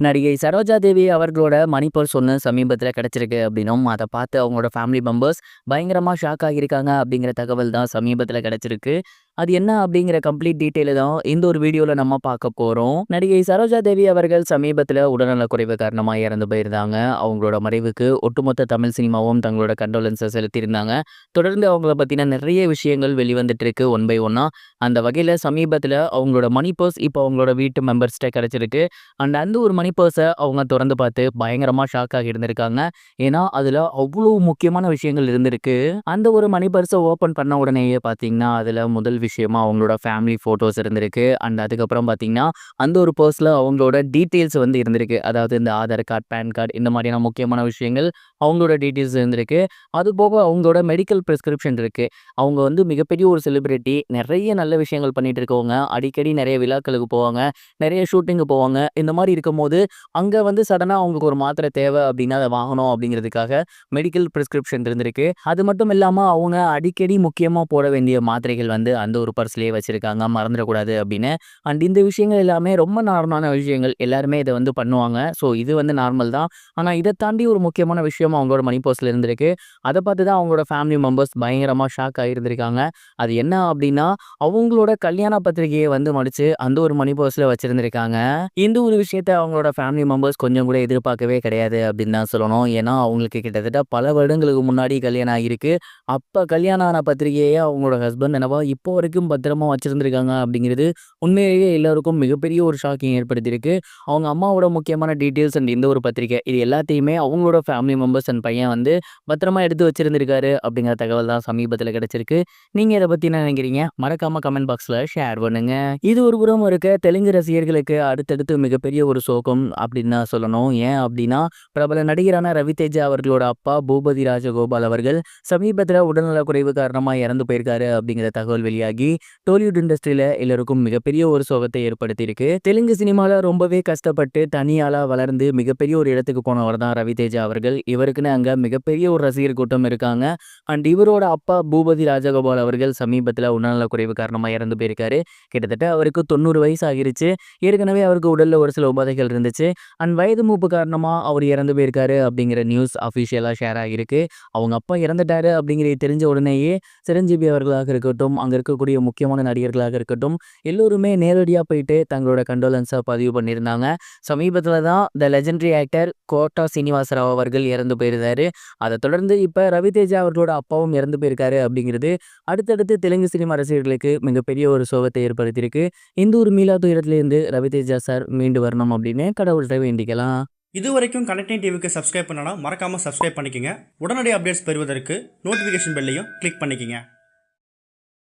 நடிகை சரோஜா தேவி அவர்களோட மணி பர்ஸ் ஒன்று சமீபத்தில் கிடைச்சிருக்கு அப்படின்னும் அதை பார்த்து அவங்களோட ஃபேமிலி மெம்பர்ஸ் பயங்கரமாக ஷாக் ஆகியிருக்காங்க அப்படிங்கிற தகவல் தான் சமீபத்தில் கிடைச்சிருக்கு. அது என்ன அப்படிங்கிற கம்ப்ளீட் டீட்டெயில தான் இந்த ஒரு வீடியோவில் நம்ம பார்க்க போகிறோம். நடிகை சரோஜா தேவி அவர்கள் சமீபத்தில் உடல்நலக்குறைவு காரணமாக இறந்து போயிருந்தாங்க. அவங்களோட மறைவுக்கு ஒட்டுமொத்த தமிழ் சினிமாவும் தங்களோட கண்டோலன்ஸை செலுத்தியிருந்தாங்க. தொடர்ந்து அவங்கள பற்றின நிறைய விஷயங்கள் வெளிவந்துட்டு இருக்கு ஒன் பை ஒன்னா. அந்த வகையில் சமீபத்தில் அவங்களோட மணி பர்ஸ் இப்போ அவங்களோட வீட்டு மெம்பர்ஸ்கிட்ட கிடைச்சிருக்கு. அந்த ஒரு மணி பர்ஸை அவங்க திறந்து பார்த்து பயங்கரமாக ஷாக் ஆகி இருந்திருக்காங்க. ஏன்னா அதில் அவ்வளோ முக்கியமான விஷயங்கள் இருந்திருக்கு. அந்த ஒரு மணி பர்ஸை ஓப்பன் பண்ண உடனேயே பார்த்தீங்கன்னா அதில் முதல் விஷயமா அவங்களோட ஃபேமிலி ஃபோட்டோஸ் இருந்திருக்கு. அண்ட் அதுக்கப்புறம் பார்த்தீங்கன்னா அந்த ஒரு பர்ஸில் அவங்களோட டீட்டெயில்ஸ் வந்து இருந்திருக்கு. அதாவது இந்த ஆதார் கார்டு, பேன் கார்டு இந்த மாதிரியான முக்கியமான விஷயங்கள் அவங்களோட டீட்டெயில்ஸ் இருந்திருக்கு. அது போக அவங்களோட மெடிக்கல் ப்ரிஸ்கிரிப்ஷன் இருக்கு. அவங்க வந்து மிகப்பெரிய ஒரு செலிபிரிட்டி, நிறைய நல்ல விஷயங்கள் பண்ணிட்டு இருக்கவங்க, அடிக்கடி நிறைய விழாக்களுக்கு போவாங்க, நிறைய ஷூட்டிங்கு போவாங்க. இந்த மாதிரி இருக்கும்போது அங்கே வந்து சடனாக அவங்களுக்கு ஒரு மாத்திரை தேவை அப்படின்னா அதை வாங்கணும் அப்படிங்கிறதுக்காக மெடிக்கல் ப்ரிஸ்கிரிப்ஷன் இருந்திருக்கு. அது மட்டும் இல்லாமல் அவங்க அடிக்கடி முக்கியமாக போட வேண்டிய மாத்திரைகள் வந்து அந்த ஒரு பர்ஸ்லேயே வச்சுருக்காங்க, மறந்துடக்கூடாது அப்படின்னு. அண்ட் இந்த விஷயங்கள் எல்லாமே ரொம்ப நார்மலான விஷயங்கள், எல்லாருமே இதை வந்து பண்ணுவாங்க. ஸோ இது வந்து நார்மல் தான். ஆனால் இதை தாண்டி ஒரு முக்கியமான விஷயம் அவங்களோட மணி பர்ஸில் இருந்திருக்கு. அதை பார்த்து தான் அவங்களோட ஃபேமிலி மெம்பர்ஸ் பயங்கரமாக ஷாக் ஆகியிருந்திருக்காங்க. அது என்ன அப்படின்னா அவங்களோட கல்யாண பத்திரிகையை வந்து மடித்து அந்த ஒரு மணி பர்ஸில் வச்சுருந்துருக்காங்க. இந்த ஒரு விஷயத்த அவங்களோட ஃபேமிலி மெம்பர்ஸ் கொஞ்சம் கூட எதிர்பார்க்கவே கிடையாது அப்படின்னு தான் சொல்லணும். ஏன்னா அவங்களுக்கு கிட்டத்தட்ட பல வருடங்களுக்கு முன்னாடி கல்யாணம் ஆகியிருக்கு. அப்போ கல்யாணம் ஆன பத்திரிகையை அவங்களோட ஹஸ்பண்ட் என்னவா இப்போ வரைக்கும் பத்திரமா வச்சுருந்துருக்காங்க அப்படிங்கிறது உண்மையிலேயே எல்லாருக்கும் மிகப்பெரிய ஒரு ஷாக்கிங் ஏற்படுத்தியிருக்கு. அவங்க அம்மாவோட முக்கியமான டீட்டெயில்ஸ் அண்ட் இந்த ஒரு பத்திரிகை இது எல்லாத்தையுமே அவங்களோட ஃபேமிலி மெம்பர்ஸ் அண்ட் பையன் வந்து பத்திரமா எடுத்து வச்சுருந்துருக்காரு அப்படிங்கிற தகவல் தான் சமீபத்தில் கிடைச்சிருக்கு. நீங்கள் இதை பற்றி என்ன நினைக்கிறீங்க? மறக்காமல் கமெண்ட் பாக்ஸில் ஷேர் பண்ணுங்க. இது ஒரு புறம் இருக்க தெலுங்கு ரசிகர்களுக்கு அடுத்தடுத்து மிகப்பெரிய ஒரு சோகம் அப்படின்னு தான் சொல்லணும். ஏன் அப்படின்னா பிரபல நடிகரான ரவிதேஜா அவர்களோட அப்பா பூபதி ராஜகோபால் அவர்கள் சமீபத்தில் உடல்நலக்குறைவு காரணமாக இறந்து போயிருக்காரு அப்படிங்கிற தகவல் வெளியாகி டோலிவுட் இண்டஸ்ட்ரியில எல்லாருக்கும் மிகப்பெரிய ஒரு சோகத்தை ஏற்படுத்தியிருக்கு. தெலுங்கு சினிமாவில் ரொம்பவே கஷ்டப்பட்டு தனியாளா வளர்ந்து மிகப்பெரிய ஒரு இடத்துக்கு போனவர் தான் ரவிதேஜா அவர்கள். இவருக்குன்னு அங்கே மிகப்பெரிய ஒரு ரசிகர் கூட்டம் இருக்காங்க. அண்ட் இவரோட அப்பா பூபதி ராஜகோபால் அவர்கள் சமீபத்தில் உடல்நலக்குறைவு காரணமாக இறந்து போயிருக்காரு. கிட்டத்தட்ட அவருக்கு 90 வயசு ஆகிருச்சு. ஏற்கனவே அவருக்கு உடலில் ஒரு சில உபாதைகள் இருந்துச்சு. அண்ட் வயது மூப்பு காரணமாக அவர் இறந்து போயிருக்காரு அப்படிங்கிற நியூஸ் அஃபிஷியலாக ஷேர் ஆகியிருக்கு. அவங்க அப்பா இறந்துட்டாரு அப்படிங்கிறது தெரிஞ்ச உடனேயே சிரஞ்சீவி அவர்களாக இருக்கட்டும், அங்கே இருக்கக்கூடிய முக்கியமான நடிகர்களாக இருக்கட்டும், எல்லோருமே நேரடியாக போயிட்டு தங்களோட கண்டோலன்ஸை பதிவு பண்ணியிருந்தாங்க. சமீபத்தில் தான் the legendary actor Kota Srinivasa Rao அவர்கள் இறந்து போயிருந்தாரு. அதை தொடர்ந்து இப்போ ரவிதேஜா அவர்களோட அப்பாவும் இறந்து போயிருக்காரு அப்படிங்கிறது அடுத்தடுத்து தெலுங்கு சினிமா ரசிகர்களுக்கு மிகப்பெரிய ஒரு சோகத்தை ஏற்படுத்தியிருக்கு. இந்த ஒரு மீளா துயரத்திலிருந்து ரவிதேஜா சார் மீண்டு வரணும் அப்படின்னு கடவுள்கிட்ட வேண்டிக்கலாம். இது வரைக்கும் கனெக்டிங் டிவிக்கு சப்ஸ்கிரைப் பண்ணனா மறக்காமல் சப்ஸ்கிரைப் பண்ணிக்கங்க. உடனடி அப்டேட்ஸ் பெறுவதற்கு நோட்டிஃபிகேஷன் பெல்லையும் கிளிக் பண்ணிக்கங்க.